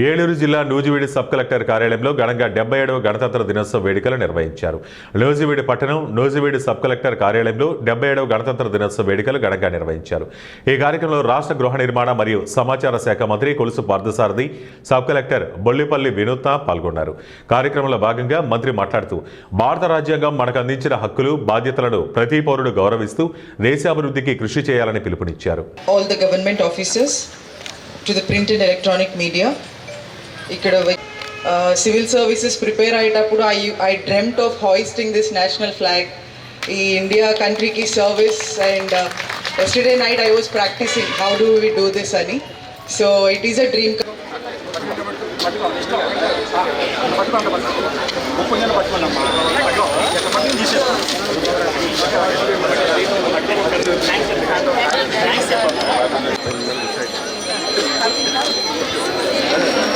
ఏలూరు జిల్లా Nuzvid sub collector కార్యాలయంలో ఘనంగా 77వ గణతంత్ర దినోత్సవ వేడుకలు నిర్వహించారు. నూజివీడు పట్టణం నూజివీడు సబ్ కలెక్టర్ కార్యాలయంలో 77వ గణతంత్ర దినోత్సవ వేడుకలు ఘనంగా నిర్వహించారు. ఈ కార్యక్రమంలో రాష్ట్ర గృహ నిర్మాణ మరియు సమాచార శాఖ మంత్రి కొలుసు పార్థసారథి, సబ్ కలెక్టర్ బొల్లిపల్లి వినూత్న పాల్గొన్నారు. కార్యక్రమంలో భాగంగా మంత్రి మాట్లాడుతూ భారత రాజ్యాంగం మనకు అందించిన హక్కులు, బాధ్యతలను ప్రతి పౌరుడు గౌరవిస్తూ దేశాభివృద్ధికి కృషి చేయాలని పిలుపునిచ్చారు. All the government officers, to the print and electronic media. ఇక్కడ సివిల్ సర్వీసెస్ ప్రిపేర్ అయ్యేటప్పుడు I dreamt of hoisting this national flag, ఈ ఇండియా కంట్రీకి service. And yesterday night I was practising how do we do this అని. So it is a dream.